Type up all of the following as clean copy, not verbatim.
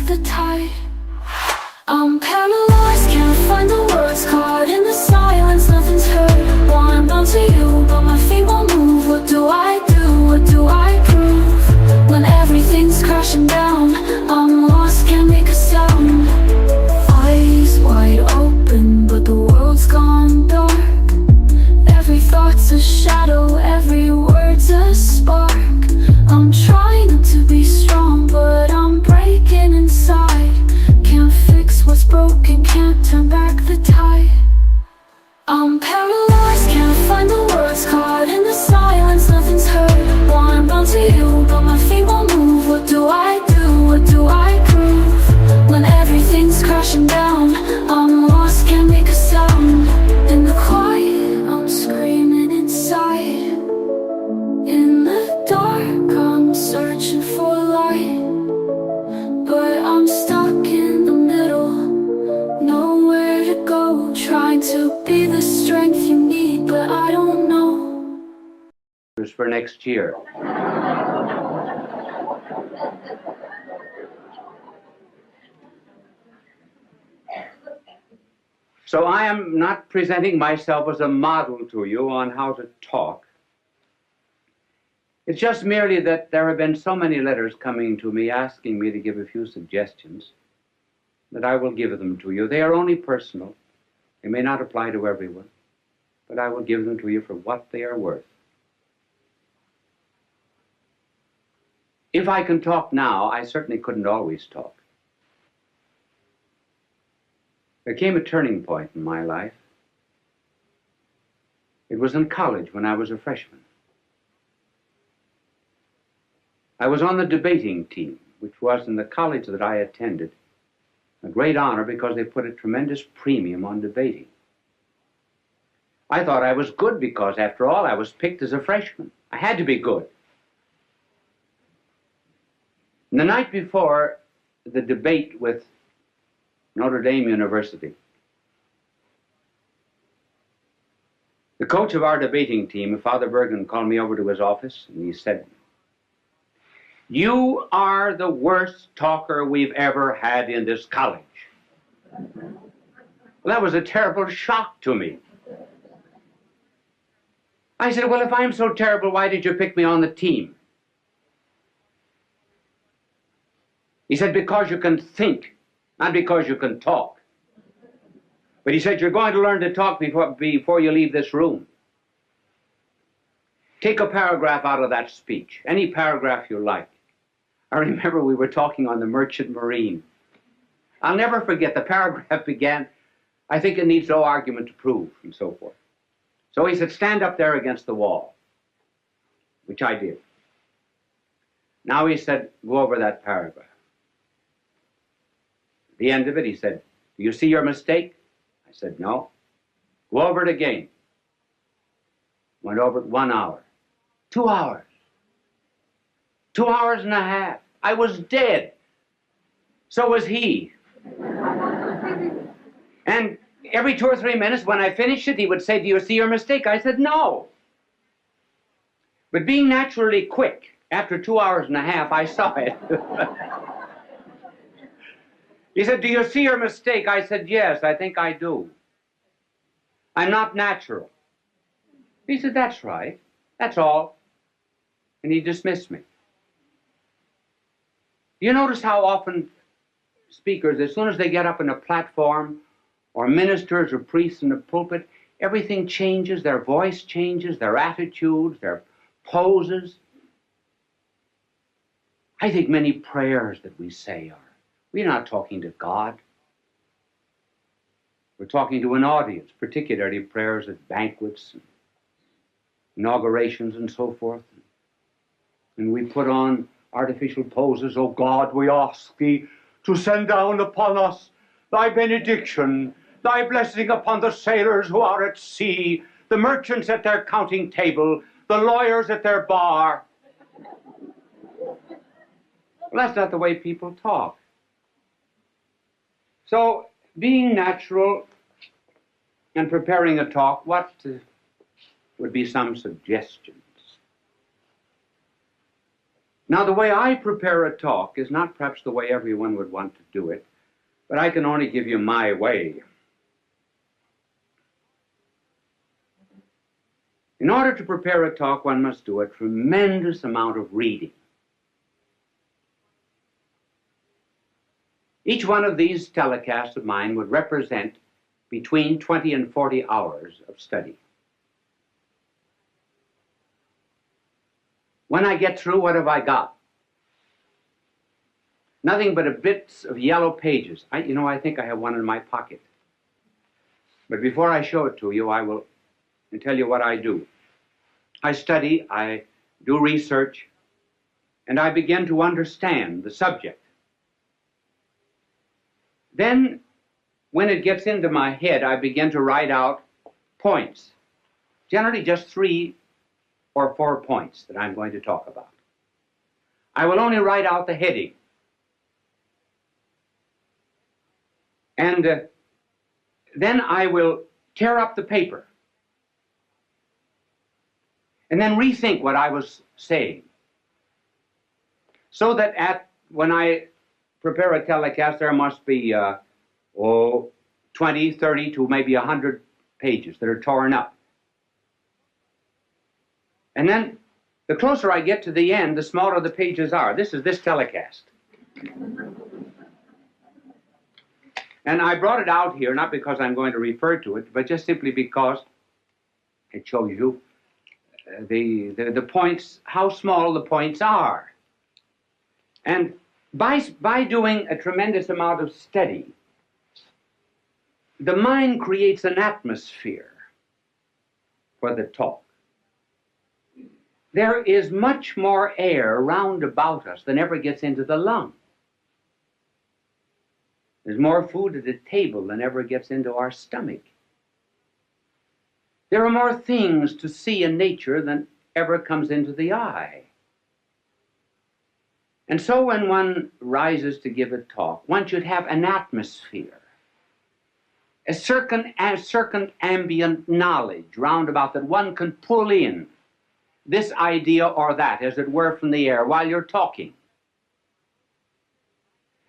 the tide. I'm paralyzed, can't find the words, caught in the silence, nothing's heard. Wanna bounce to you, but my feet won't move. What do I do? What do I prove? When everything's crashing down, I'm lost, can't make a sound. Eyes wide open, but the world's gone dark. Every thought's a shadow, every word's a spark. I'm trying not to be strong, but I'm breaking inside. Can't fix what's broken, can't turn back the tide. I'm paralyzed, can't find the words, caught in the silence, nothing's heard. Wanna bounce to you, but my feet won't move. What do I do? What do I prove? When everything's crashing down, I'm lost, can't make a sound. In the quiet, I'm screaming inside. In the dark, I'm searching for light, but I'm stuck in the middle, nowhere to go. Trying to be the strength you need, but I don't know. For next year. So I am not presenting myself as a model to you on how to talk. It's just merely that there have been so many letters coming to me asking me to give a few suggestions that I will give them to you. They are only personal. They may not apply to everyone, but I will give them to you for what they are worth. If I can talk now, I certainly couldn't always talk. There came a turning point in my life. It was in college when I was a freshman. I was on the debating team, which was in the college that I attended a great honor because they put a tremendous premium on debating. I thought I was good because, after all, I was picked as a freshman. I had to be good. And the night before the debate with Notre Dame University, the coach of our debating team, Father Bergen, called me over to his office and he said, "You are the worst talker we've ever had in this college." Well, that was a terrible shock to me. I said, "Well, if I'm so terrible, why did you pick me on the team?" He said, "Because you can think, not because you can talk." But he said, "You're going to learn to talk before you leave this room. Take a paragraph out of that speech, any paragraph you like." I remember we were talking on the Merchant Marine. I'll never forget, the paragraph began, "I think it needs no argument to prove," and so forth. So he said, "Stand up there against the wall," which I did. Now he said, "Go over that paragraph." At the end of it, he said, "Do you see your mistake?" I said, "No." "Go over it again." Went over it 1 hour, 2 hours, 2 hours and a half. I was dead. So was he. And every 2 or 3 minutes when I finished it, he would say, "Do you see your mistake?" I said, "No." But being naturally quick, after 2 hours and a half, I saw it. He said, "Do you see your mistake?" I said, "Yes, I think I do. I'm not natural." He said, "That's right. That's all." And he dismissed me. You notice how often speakers, as soon as they get up on a platform, or ministers or priests in the pulpit, everything changes, their voice changes, their attitudes, their poses. I think many prayers that we say we're not talking to God. We're talking to an audience, particularly prayers at banquets, and inaugurations and so forth. And we put on artificial poses. "Oh God, we ask thee to send down upon us thy benediction, thy blessing upon the sailors who are at sea, the merchants at their counting table, the lawyers at their bar." Well, that's not the way people talk. So, being natural and preparing a talk, what would be some suggestions? Now, the way I prepare a talk is not perhaps the way everyone would want to do it, but I can only give you my way. In order to prepare a talk, one must do a tremendous amount of reading. Each one of these telecasts of mine would represent between 20 and 40 hours of study. When I get through, what have I got? Nothing but a bits of yellow pages. I think I have one in my pocket. But before I show it to you, I will tell you what I do. I study, I do research, and I begin to understand the subject. Then, when it gets into my head, I begin to write out points, generally just 3 or 4 points that I'm going to talk about. I will only write out the heading. And then I will tear up the paper and then rethink what I was saying, so that when I prepare a telecast, there must be 20, 30 to maybe 100 pages that are torn up. And then the closer I get to the end, the smaller the pages are. This is this telecast. And I brought it out here, not because I'm going to refer to it, but just simply because it shows you the points, how small the points are. And by doing a tremendous amount of study, the mind creates an atmosphere for the talk. There is much more air round about us than ever gets into the lung. There's more food at the table than ever gets into our stomach. There are more things to see in nature than ever comes into the eye. And so when one rises to give a talk, one should have an atmosphere, a certain ambient knowledge round about that one can pull in this idea or that, as it were, from the air while you're talking.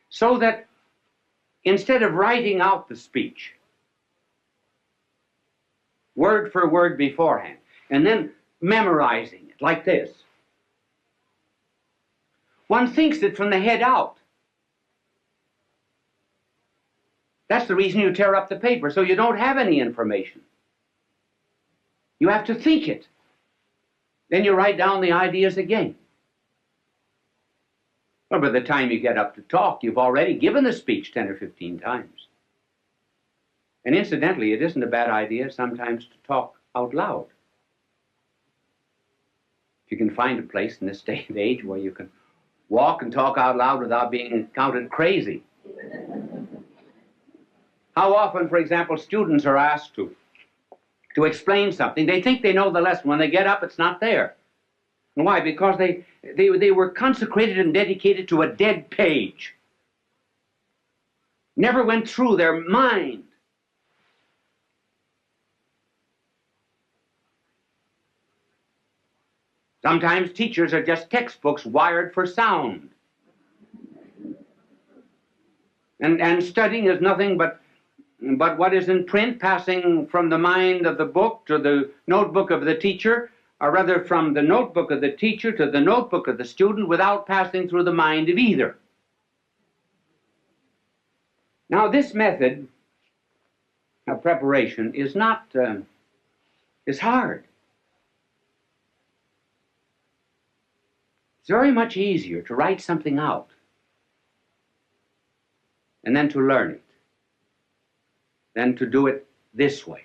So that instead of writing out the speech, word for word beforehand, and then memorizing it like this, one thinks it from the head out. That's the reason you tear up the paper, so you don't have any information. You have to think it. Then you write down the ideas again. Well, by the time you get up to talk, you've already given the speech 10 or 15 times. And incidentally, it isn't a bad idea sometimes to talk out loud. If you can find a place in this day and age where you can walk and talk out loud without being counted crazy. How often, for example, students are asked to explain something. They think they know the lesson. When they get up, it's not there. And why? Because they were consecrated and dedicated to a dead page. Never went through their mind. Sometimes teachers are just textbooks wired for sound. And studying is nothing but what is in print, passing from the mind of the book to the notebook of the teacher, or rather from the notebook of the teacher to the notebook of the student, without passing through the mind of either. Now, this method of preparation is hard. It's very much easier to write something out and then to learn it than to do it this way.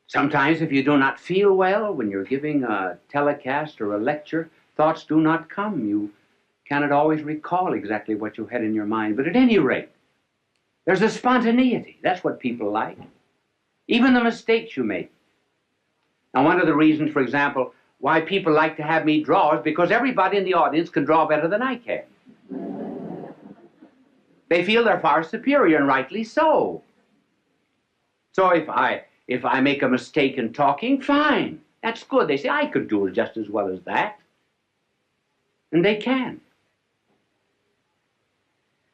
Sometimes if you do not feel well when you're giving a telecast or a lecture, thoughts do not come. You cannot always recall exactly what you had in your mind. But at any rate, there's a spontaneity. That's what people like. Even the mistakes you make. Now, one of the reasons, for example, why people like to have me draw is because everybody in the audience can draw better than I can. They feel they're far superior, and rightly so. So if I make a mistake in talking, fine. That's good. They say, I could do it just as well as that. And they can.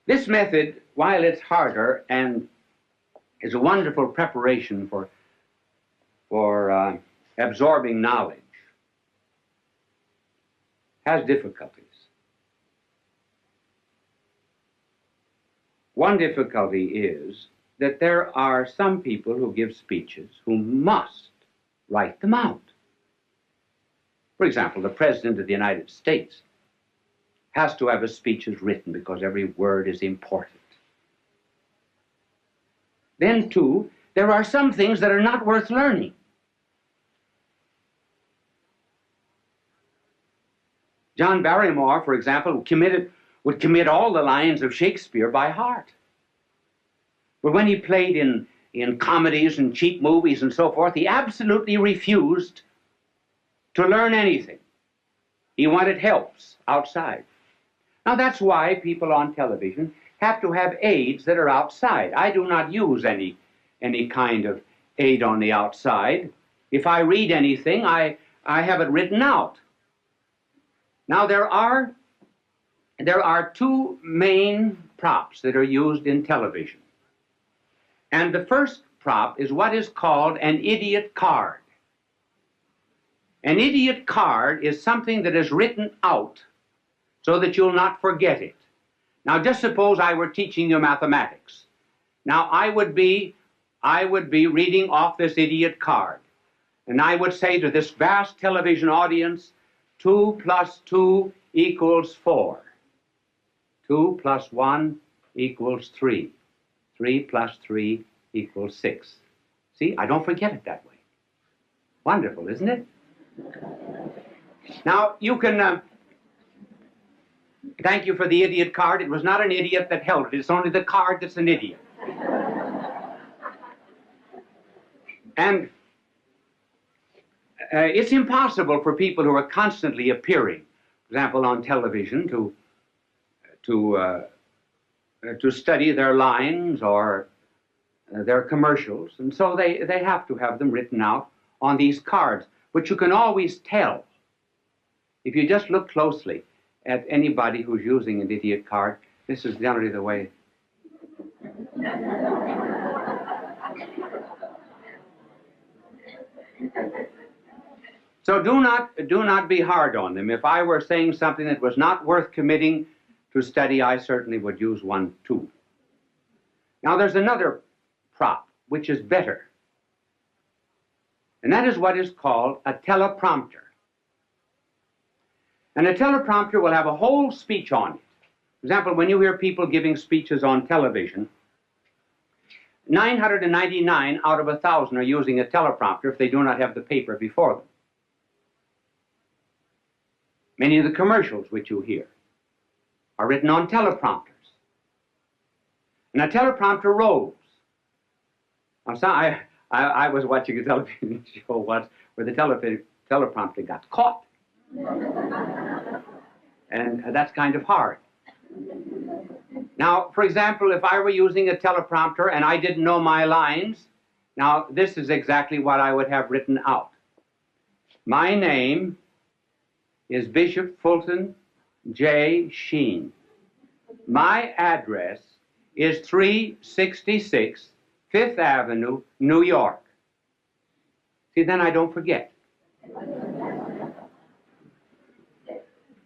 This method, while it's harder and is a wonderful preparation for absorbing knowledge, has difficulties. One difficulty is that there are some people who give speeches who must write them out. For example, the President of the United States has to have his speeches written because every word is important. Then, too, there are some things that are not worth learning. John Barrymore, for example, would commit all the lines of Shakespeare by heart. But when he played in comedies and cheap movies and so forth, he absolutely refused to learn anything. He wanted helps outside. Now that's why people on television have to have aids that are outside. I do not use any kind of aid on the outside. If I read anything, I have it written out. Now there are two main props that are used in television. And the first prop is what is called an idiot card. An idiot card is something that is written out so that you'll not forget it. Now just suppose I were teaching you mathematics. Now I would be reading off this idiot card. And I would say to this vast television audience, 2 plus 2 equals 4. 2 plus 1 equals 3. 3 plus 3 equals 6. See, I don't forget it that way. Wonderful, isn't it? Now, you can... thank you for the idiot card. It was not an idiot that held it. It's only the card that's an idiot. And it's impossible for people who are constantly appearing, for example, on television, to study their lines or their commercials. And so they have to have them written out on these cards. But you can always tell, if you just look closely at anybody who's using an idiot card, this is generally the way. So do not be hard on them. If I were saying something that was not worth committing to study, I certainly would use one too. Now there's another prop, which is better. And that is what is called a teleprompter. And a teleprompter will have a whole speech on it. For example, when you hear people giving speeches on television, 999 out of 1,000 are using a teleprompter if they do not have the paper before them. Many of the commercials which you hear are written on teleprompters. And a teleprompter rolls. Now, so I was watching a television show once where the teleprompter got caught. And that's kind of hard. Now, for example, if I were using a teleprompter and I didn't know my lines, now this is exactly what I would have written out. My name is Bishop Fulton J. Sheen. My address is 366 Fifth Avenue, New York. See, then I don't forget.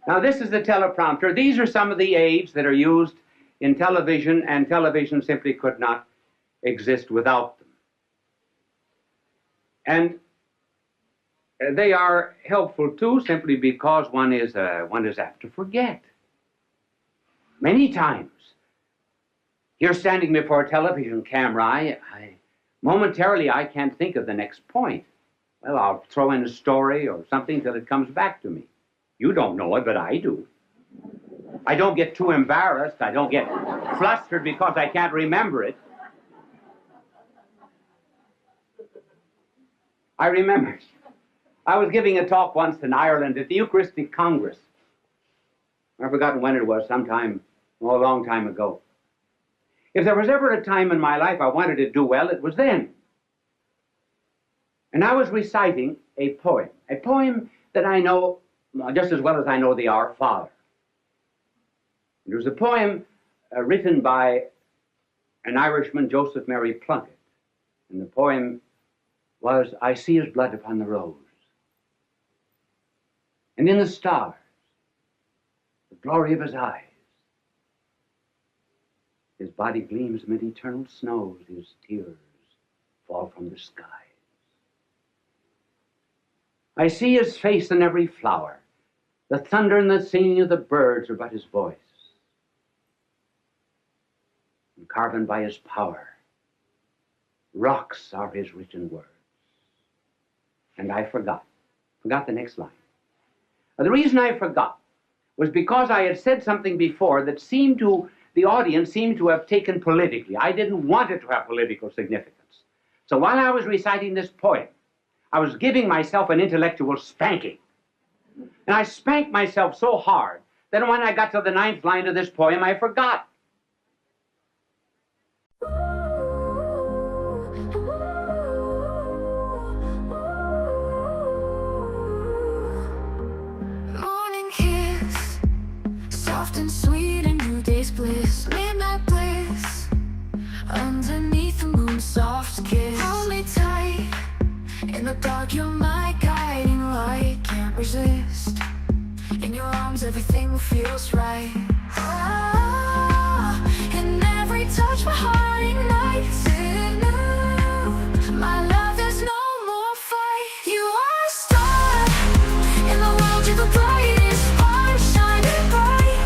Now, this is the teleprompter. These are some of the aids that are used in television, and television simply could not exist without them. And they are helpful, too, simply because one is apt to forget. Many times, you're standing before a television camera, momentarily I can't think of the next point. Well, I'll throw in a story or something till it comes back to me. You don't know it, but I do. I don't get too embarrassed. I don't get flustered because I can't remember it. I remember, I was giving a talk once in Ireland at the Eucharistic Congress. I've forgotten when it was, a long time ago. If there was ever a time in my life I wanted to do well, it was then. And I was reciting a poem that I know just as well as I know the Our Father. It was a poem written by an Irishman, Joseph Mary Plunkett. And the poem was, I see his blood upon the rose, and in the stars, the glory of his eyes. His body gleams amid eternal snows, his tears fall from the skies. I see his face in every flower. The thunder and the singing of the birds are but his voice. And carven by his power, rocks are his written words. And I forgot the next line. The reason I forgot was because I had said something before that the audience seemed to have taken politically. I didn't want it to have political significance. So while I was reciting this poem, I was giving myself an intellectual spanking. And I spanked myself so hard that when I got to the 9th line of this poem, I forgot. Morning kiss, soft and sweet, a new day's bliss. Midnight bliss, underneath the moon, soft kiss. Hold me tight, in the dark you're my guiding light. Can't resist, in your arms everything feels right. In every touch my heart ignites anew. My love, there's no more fight. You are a star in the world, you're the brightest spark, shining bright,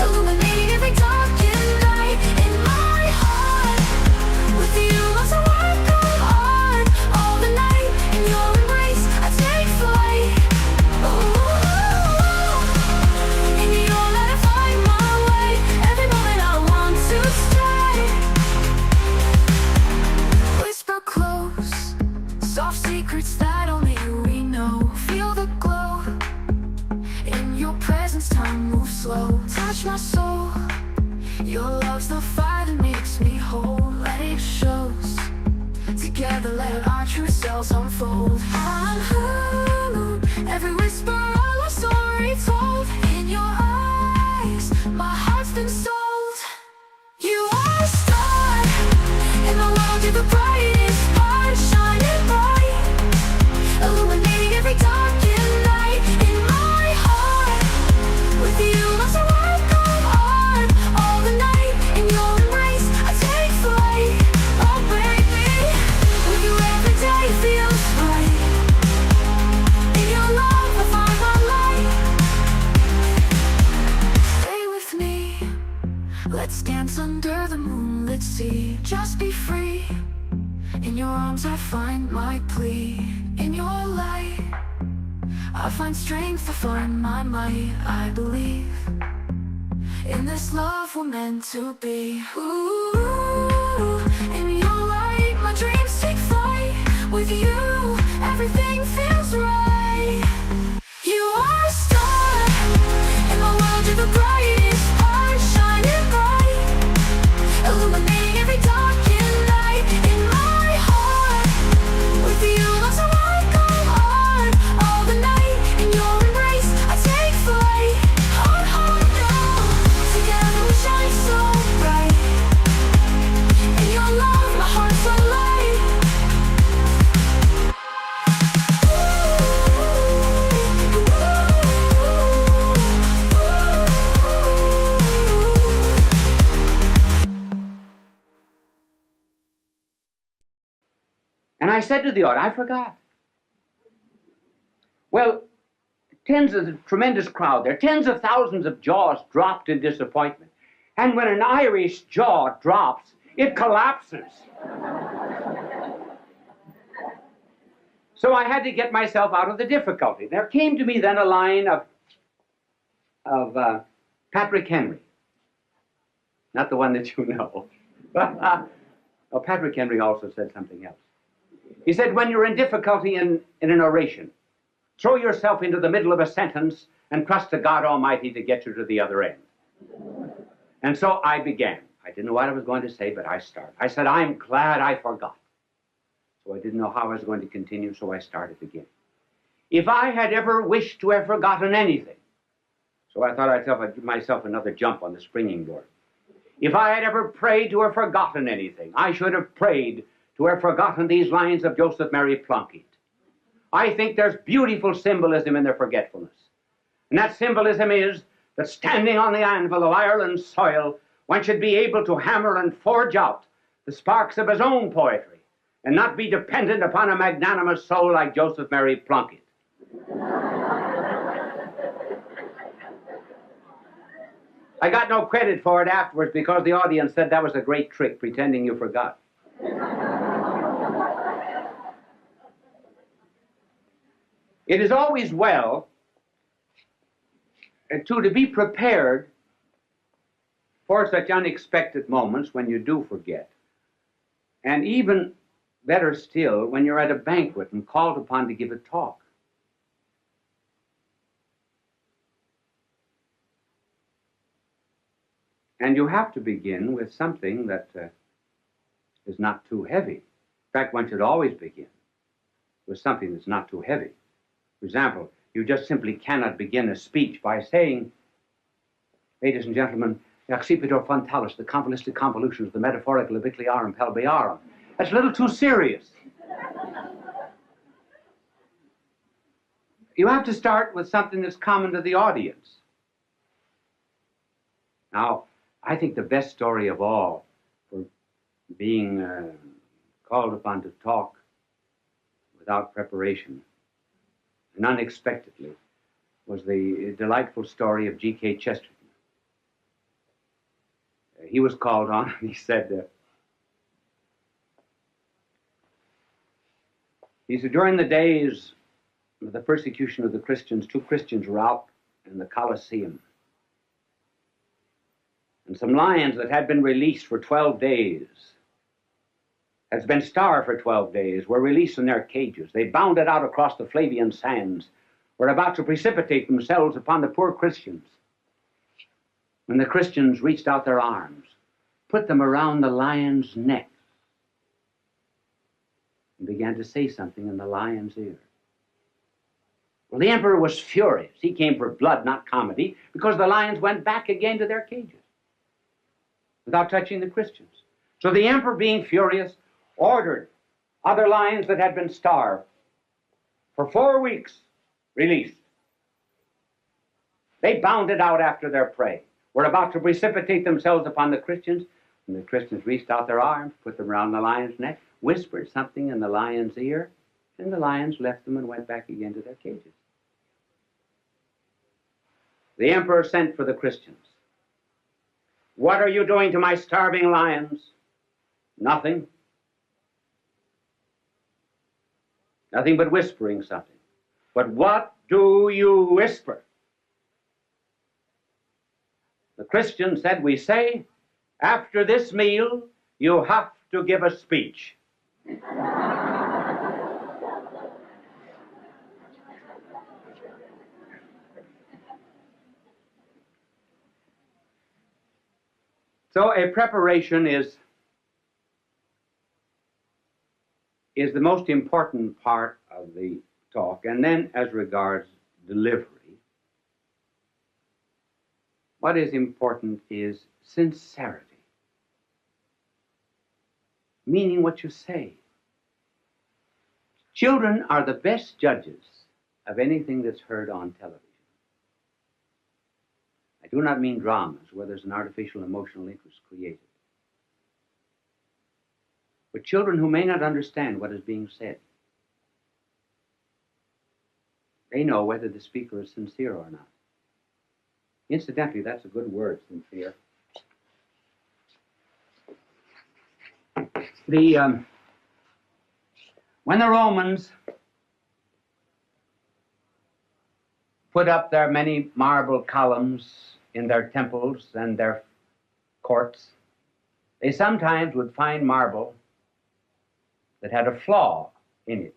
illuminating every darkened night. In my heart, with you loves a work go on all the night. In your embrace I take flight. In your light I find my way. Every moment I want to stay. Whisper close, soft secrets that only we know. Feel the glow, in your presence time moves slow. Touch my soul, your love's the fire that makes me whole. Let it shows, together let our true selves unfold. I'm alone, every whisper all our story told. In your eyes, my heart's been sold. You are a star in the world, you're the brightest spark, shining bright, illuminating every darkened night. In my heart, with you loves a world go on all the night. In your embrace I take flight. Oh baby, with you every day feels right. In your love I find my light. Stay with me, let's dance under the moonlit sea. Just be free, in your arms I find my plea. In your light I find strength, I find my might. I believe in this love we're meant to be. Ooh, in your light my dreams take flight. With you everything feels right. You are a star in the world, you're the brightest spark, shining bright, illuminating every darkened night. In my heart, with you loves a world go on all the night. In your embrace I take flight. Oh no, together we shine so bright. In your love my heart's alight. And I said to the audience, I forgot. Well, a tremendous crowd there, tens of thousands of jaws dropped in disappointment. And when an Irish jaw drops, it collapses. So I had to get myself out of the difficulty. There came to me then a line of Patrick Henry. Not the one that you know. Oh, Patrick Henry also said something else. He said, when you're in difficulty in an oration, throw yourself into the middle of a sentence and trust to God Almighty to get you to the other end. And so I began. I didn't know what I was going to say, but I started. I said, I'm glad I forgot. So I didn't know how I was going to continue, so I started again. If I had ever wished to have forgotten anything, so I thought I'd give myself another jump on the springing board. If I had ever prayed to have forgotten anything, I should have prayed to have forgotten these lines of Joseph Mary Plunkett. I think there's beautiful symbolism in their forgetfulness. And that symbolism is that standing on the anvil of Ireland's soil, one should be able to hammer and forge out the sparks of his own poetry and not be dependent upon a magnanimous soul like Joseph Mary Plunkett. I got no credit for it afterwards because the audience said that was a great trick, pretending you forgot. It is always well to be prepared for such unexpected moments when you do forget. And even better still, when you're at a banquet and called upon to give a talk. And you have to begin with something that is not too heavy. In fact, one should always begin with something that's not too heavy. For example, you just simply cannot begin a speech by saying, ladies and gentlemen, accipitur frontalis, the convoluted convolutions, the metaphorical abicliarum pelviarum. That's a little too serious. You have to start with something that's common to the audience. Now, I think the best story of all for being called upon to talk without preparation and unexpectedly was the delightful story of G.K. Chesterton. He was called on, and he said, during the days of the persecution of the Christians, 2 Christians were out in the Colosseum. And some lions that had been released for 12 days, had been starved for 12 days, were released from their cages. They bounded out across the Flavian sands, were about to precipitate themselves upon the poor Christians. When the Christians reached out their arms, put them around the lion's neck, and began to say something in the lion's ear. Well, the emperor was furious. He came for blood, not comedy, because the lions went back again to their cages without touching the Christians. So the emperor, being furious, ordered other lions that had been starved for 4 weeks released. They bounded out after their prey, were about to precipitate themselves upon the Christians, and the Christians reached out their arms, put them around the lion's neck, whispered something in the lion's ear, and the lions left them and went back again to their cages. The emperor sent for the Christians. What are you doing to my starving lions? Nothing. Nothing but whispering something. But what do you whisper? The Christian said, we say, after this meal, you have to give a speech. So a preparation is the most important part of the talk. And then as regards delivery, what is important is sincerity, meaning what you say. Children are the best judges of anything that's heard on television. I do not mean dramas where there's an artificial emotional interest created. But children who may not understand what is being said, they know whether the speaker is sincere or not. Incidentally, that's a good word, sincere. When the Romans put up their many marble columns in their temples and their courts, they sometimes would find marble that had a flaw in it.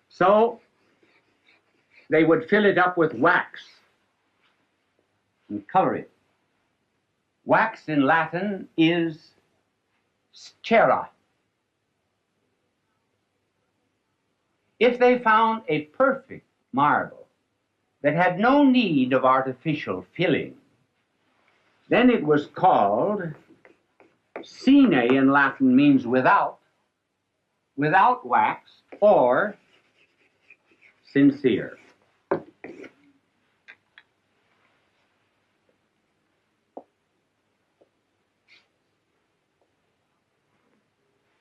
So they would fill it up with wax and cover it. Wax in Latin is cera. If they found a perfect marble that had no need of artificial filling, then it was called sine in Latin, means without wax, or sincere.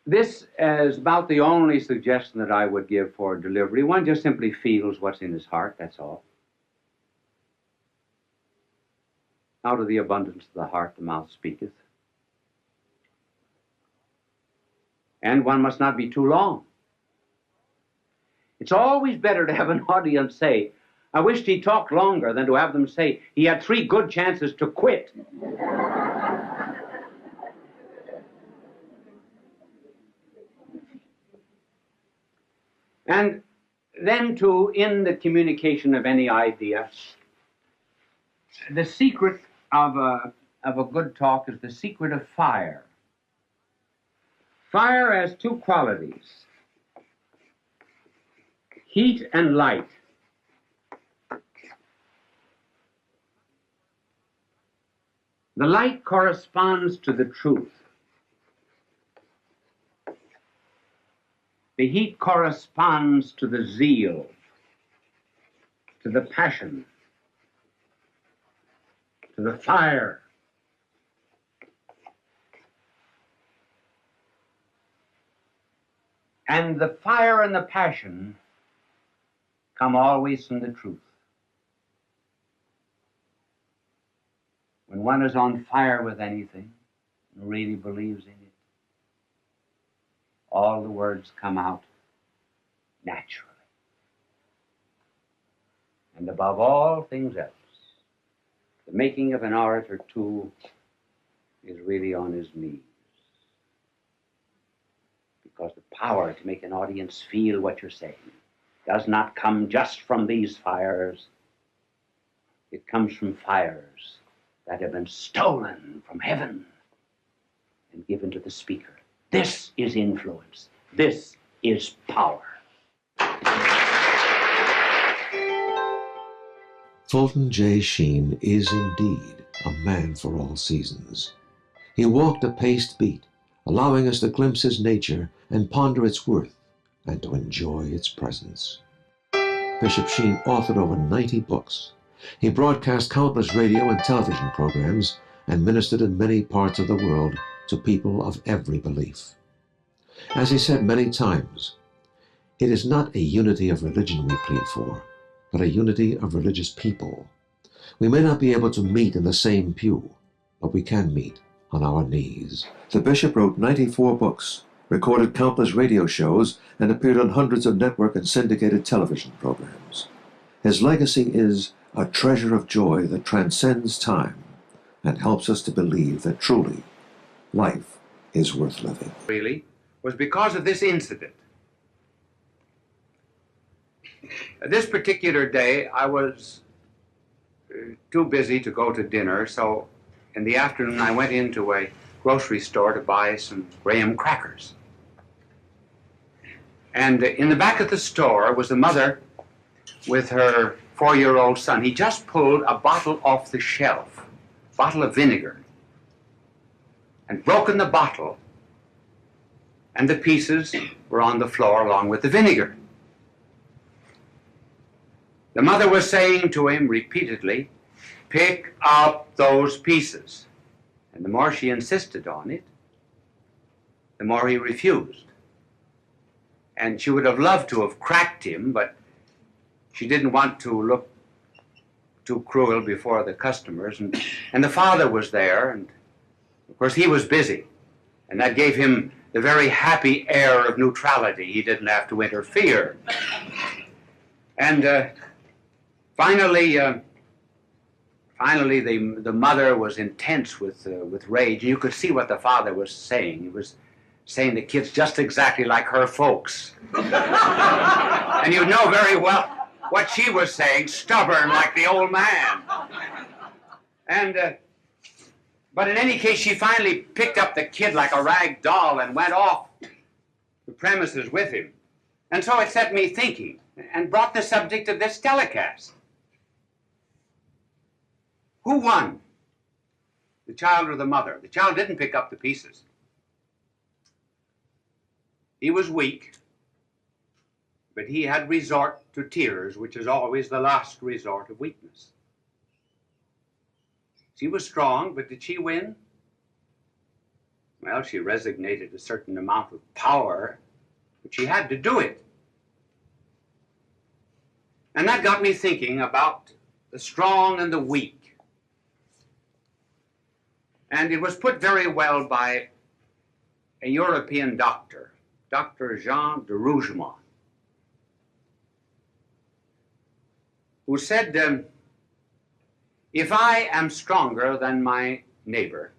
This is about the only suggestion that I would give for delivery. One just simply feels what's in his heart, that's all. Out of the abundance of the heart, the mouth speaketh. And one must not be too long. It's always better to have an audience say, I wished he talked longer, than to have them say, he had 3 good chances to quit. And then in the communication of any idea, the secret of a good talk is the secret of fire. Fire has 2 qualities, heat and light. The light corresponds to the truth. The heat corresponds to the zeal, to the passion, to the fire. And the fire and the passion come always from the truth. When one is on fire with anything and really believes in it, all the words come out naturally. And above all things else, the making of an orator, too, is really on his knees. Because the power to make an audience feel what you're saying does not come just from these fires. It comes from fires that have been stolen from heaven and given to the speaker. This is influence. This is power. Fulton J. Sheen is indeed a man for all seasons. He walked a paced beat, allowing us to glimpse his nature and ponder its worth and to enjoy its presence. Bishop Sheen authored over 90 books. He broadcast countless radio and television programs and ministered in many parts of the world to people of every belief. As he said many times, it is not a unity of religion we plead for, but a unity of religious people. We may not be able to meet in the same pew, but we can meet on our knees. The bishop wrote 94 books, recorded countless radio shows, and appeared on hundreds of network and syndicated television programs. His legacy is a treasure of joy that transcends time and helps us to believe that truly life is worth living. Really, was because of this incident. This particular day, I was too busy to go to dinner, so in the afternoon I went into a grocery store to buy some graham crackers. And in the back of the store was a mother with her 4-year-old son. He just pulled a bottle off the shelf, bottle of vinegar, and broken the bottle, and the pieces were on the floor along with the vinegar. The mother was saying to him repeatedly, "Pick up those pieces." And the more she insisted on it, the more he refused. And she would have loved to have cracked him, but she didn't want to look too cruel before the customers. And the father was there, and of course he was busy. And that gave him the very happy air of neutrality. He didn't have to interfere. And finally, the mother was intense with rage. And you could see what the father was saying. He was saying the kid's just exactly like her folks. And you know very well what she was saying, stubborn like the old man. And but in any case, she finally picked up the kid like a rag doll and went off the premises with him. And so it set me thinking and brought the subject of this telecast. Who won? The child or the mother? The child didn't pick up the pieces. He was weak, but he had resort to tears, which is always the last resort of weakness. She was strong, but did she win? Well, she resignated a certain amount of power, but she had to do it. And that got me thinking about the strong and the weak. And it was put very well by a European doctor, Dr. Jean de Rougemont, who said, if I am stronger than my neighbor,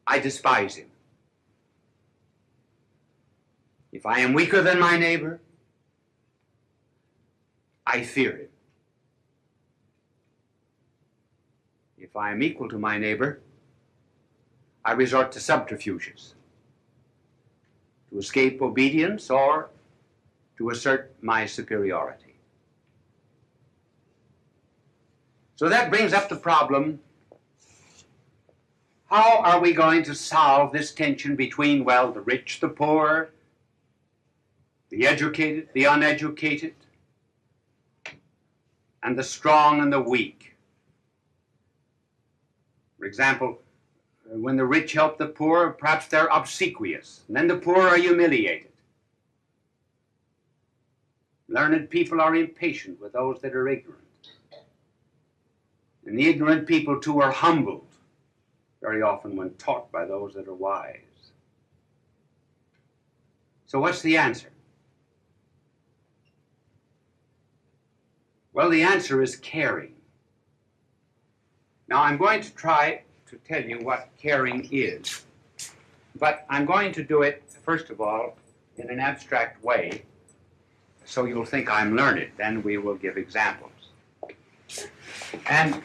I despise him. If I am weaker than my neighbor, I fear him. If I am equal to my neighbor, I resort to subterfuges to escape obedience or to assert my superiority. So that brings up the problem, how are we going to solve this tension between, well, the rich, the poor, the educated, the uneducated, and the strong and the weak? For example, when the rich help the poor, perhaps they're obsequious, and then the poor are humiliated. Learned people are impatient with those that are ignorant. And the ignorant people, too, are humbled very often when taught by those that are wise. So what's the answer? Well, the answer is caring. Now, I'm going to try to tell you what caring is, but I'm going to do it, first of all, in an abstract way, so you'll think I'm learned. Then we will give examples. And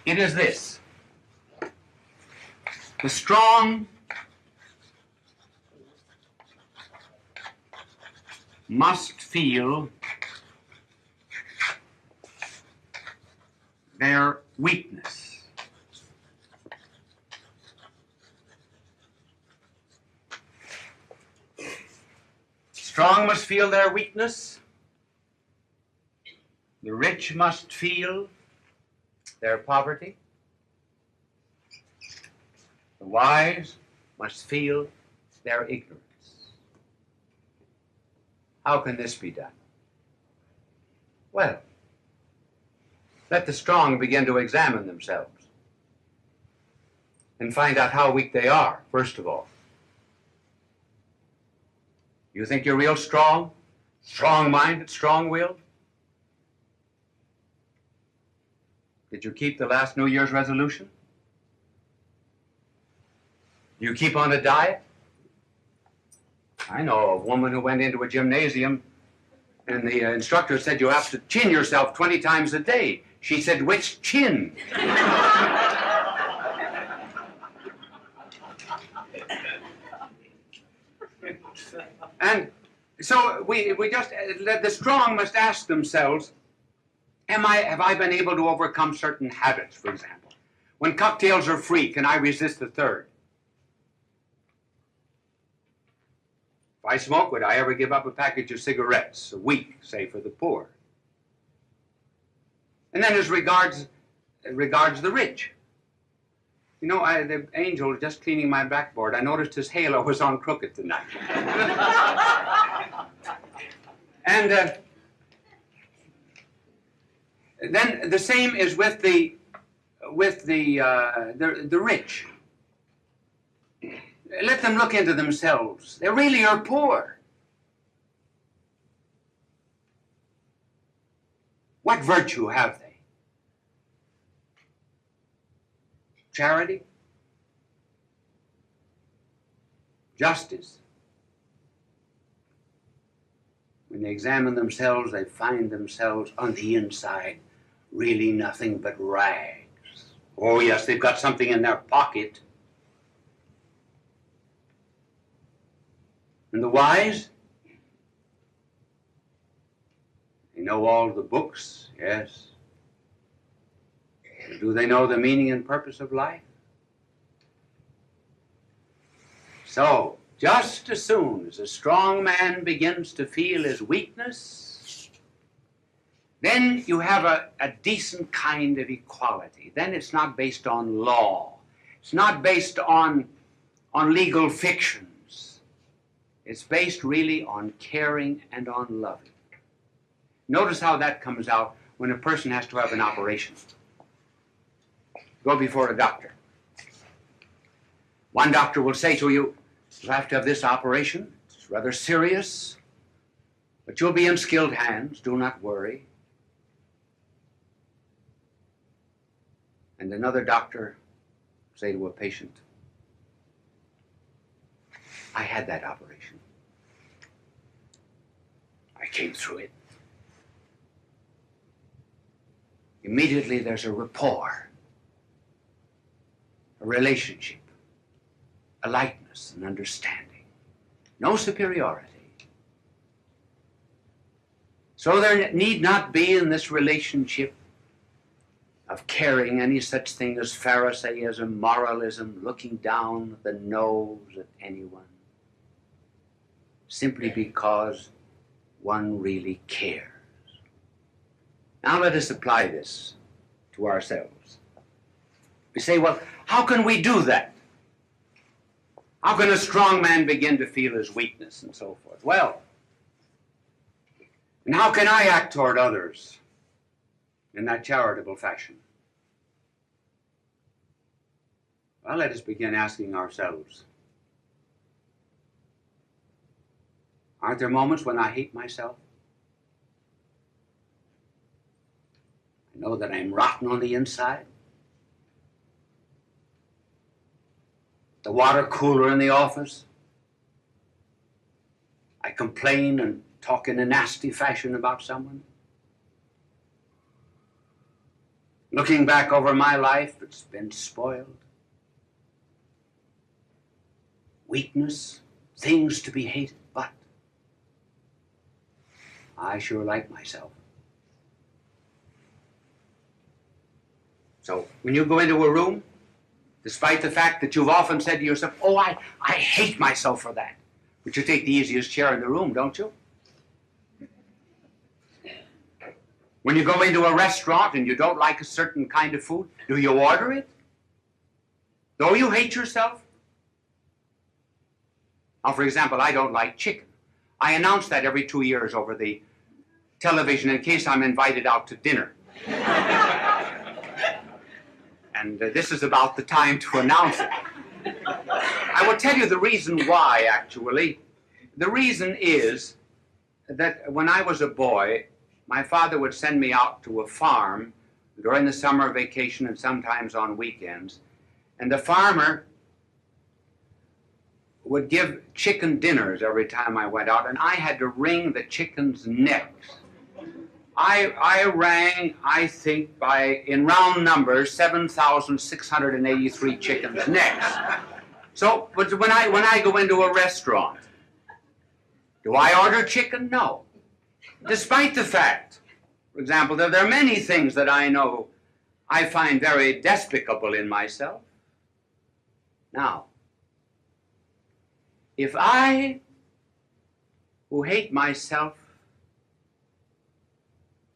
it is this. The strong must feel their weakness. Strong must feel their weakness. The rich must feel their poverty. The wise must feel their ignorance. How can this be done? Well, let the strong begin to examine themselves and find out how weak they are, first of all. You think you're real strong? Strong-minded, strong-willed? Did you keep the last New Year's resolution? Do you keep on a diet? I know a woman who went into a gymnasium and the instructor said you have to chin yourself 20 times a day. She said, which chin? And so we just, the strong must ask themselves, have I been able to overcome certain habits, for example? When cocktails are free, can I resist the third? If I smoke, would I ever give up a package of cigarettes a week, say, for the poor? And then as regards the rich. You know, the angel just cleaning my backboard, I noticed his halo was on crooked tonight. And then the same is with the rich. Let them look into themselves. They really are poor. What virtue have they? Charity? Justice? When they examine themselves, they find themselves on the inside really nothing but rags. Oh yes, they've got something in their pocket. And the wise? They know all the books, yes. But do they know the meaning and purpose of life? So, just as soon as a strong man begins to feel his weakness, then you have a decent kind of equality. Then it's not based on law. It's not based on legal fictions. It's based really on caring and on loving. Notice how that comes out when a person has to have an operation. Go before a doctor. One doctor will say to you, "You'll have to have this operation. It's rather serious, but you'll be in skilled hands. Do not worry." And another doctor will say to a patient, "I had that operation. I came through it." Immediately there's a rapport, a relationship, a likeness, an understanding. No superiority. So there need not be in this relationship of caring any such thing as Pharisaism, moralism, looking down the nose at anyone, simply because one really cares. Now let us apply this to ourselves. We say, well, how can we do that? How can a strong man begin to feel his weakness and so forth? Well, and how can I act toward others in that charitable fashion? Well, let us begin asking ourselves, aren't there moments when I hate myself? I know that I'm rotten on the inside. The water cooler in the office. I complain and talk in a nasty fashion about someone. Looking back over my life, it's been spoiled. Weakness, things to be hated, but I sure like myself. So when you go into a room, despite the fact that you've often said to yourself, "Oh, I hate myself for that," but you take the easiest chair in the room, don't you? When you go into a restaurant and you don't like a certain kind of food, do you order it? Though you hate yourself? Now, for example, I don't like chicken. I announce that every 2 years over the television in case I'm invited out to dinner. And this is about the time to announce it. I will tell you the reason why, actually. The reason is that when I was a boy, my father would send me out to a farm during the summer vacation and sometimes on weekends. And the farmer would give chicken dinners every time I went out, and I had to wring the chickens' necks. I rang, I think, in round numbers, 7,683 chickens' necks. So, but when I go into a restaurant, do I order chicken? No. Despite the fact, for example, that there are many things that I know I find very despicable in myself. Now, if I, who hate myself,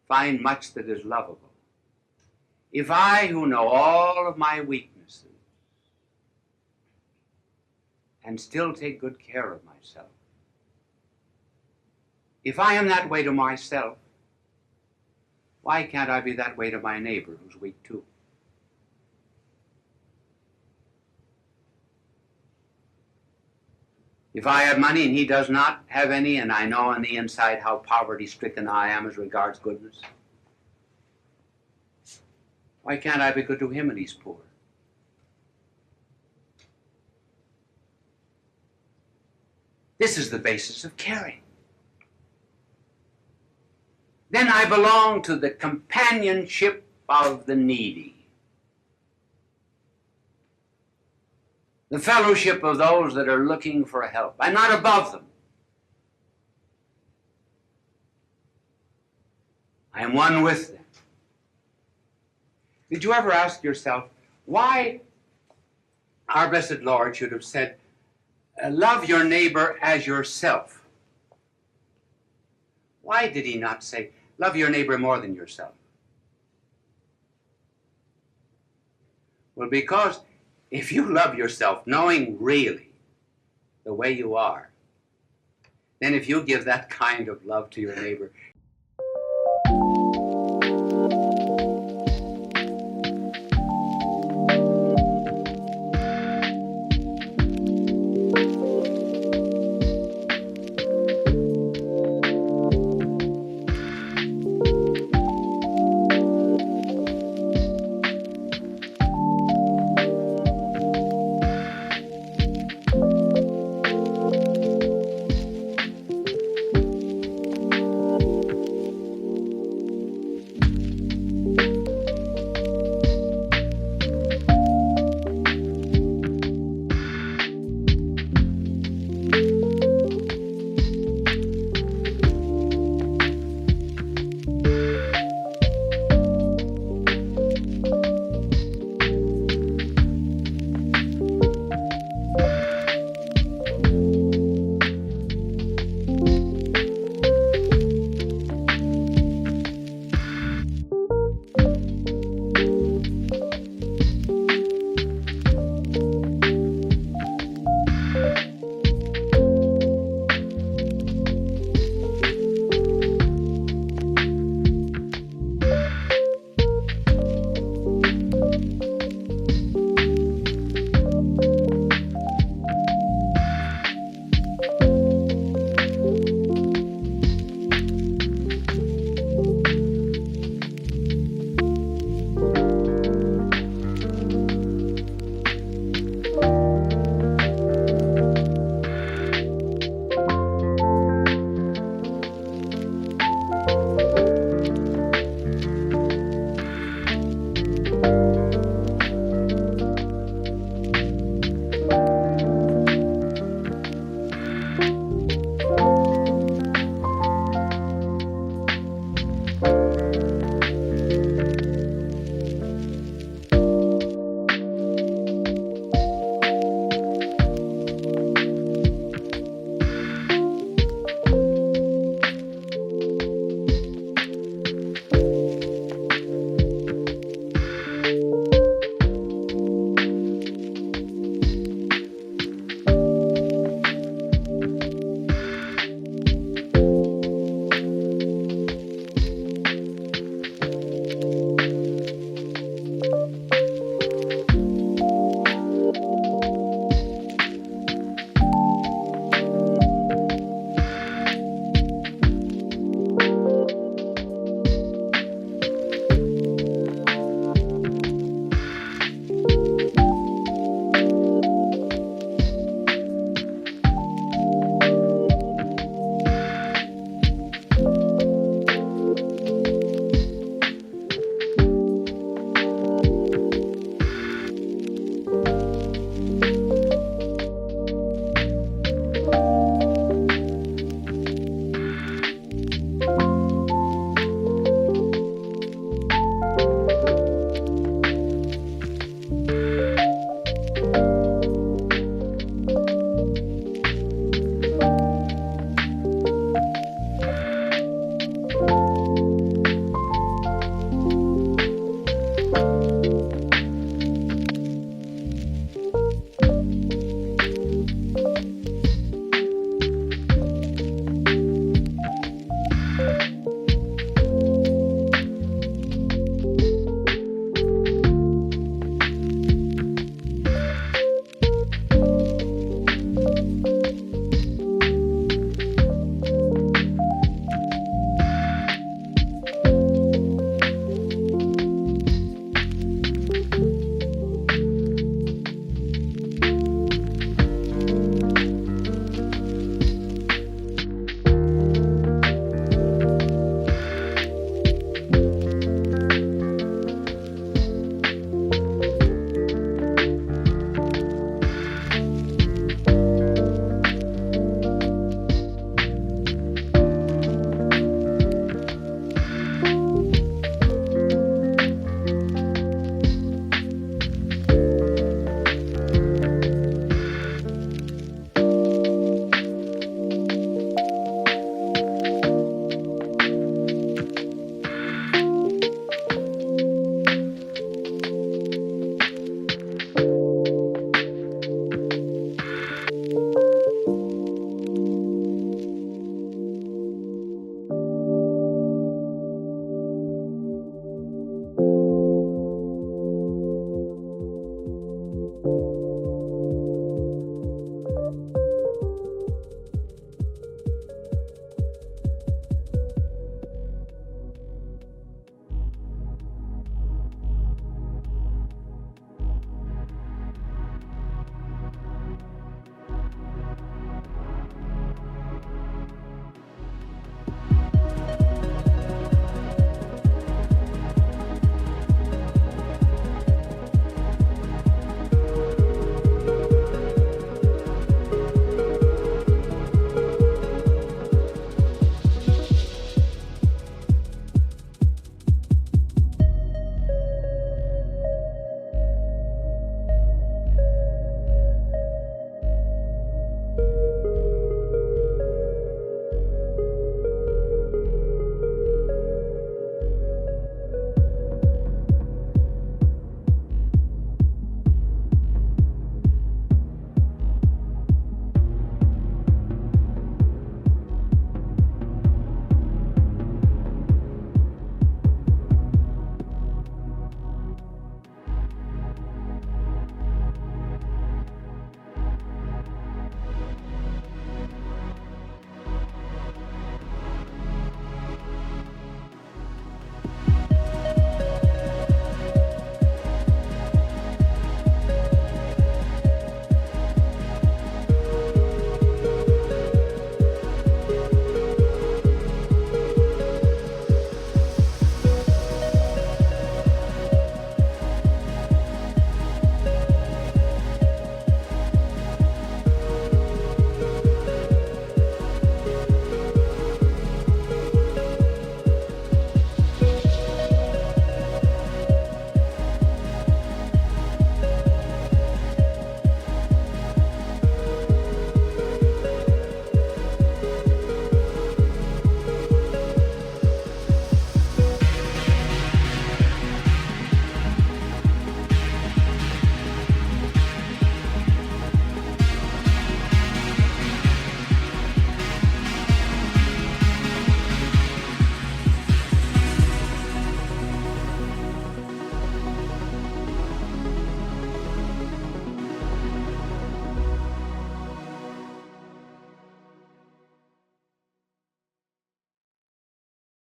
find much that is lovable, if I, who know all of my weaknesses, and still take good care of myself, if I am that way to myself, why can't I be that way to my neighbor who's weak too? If I have money and he does not have any, and I know on the inside how poverty-stricken I am as regards goodness, why can't I be good to him and he's poor? This is the basis of caring. Then I belong to the companionship of the needy, the fellowship of those that are looking for help. I'm not above them. I am one with them. Did you ever ask yourself why our blessed Lord should have said, love your neighbor as yourself? Why did he not say, love your neighbor more than yourself? Well, because if you love yourself, knowing really the way you are, then if you give that kind of love to your neighbor,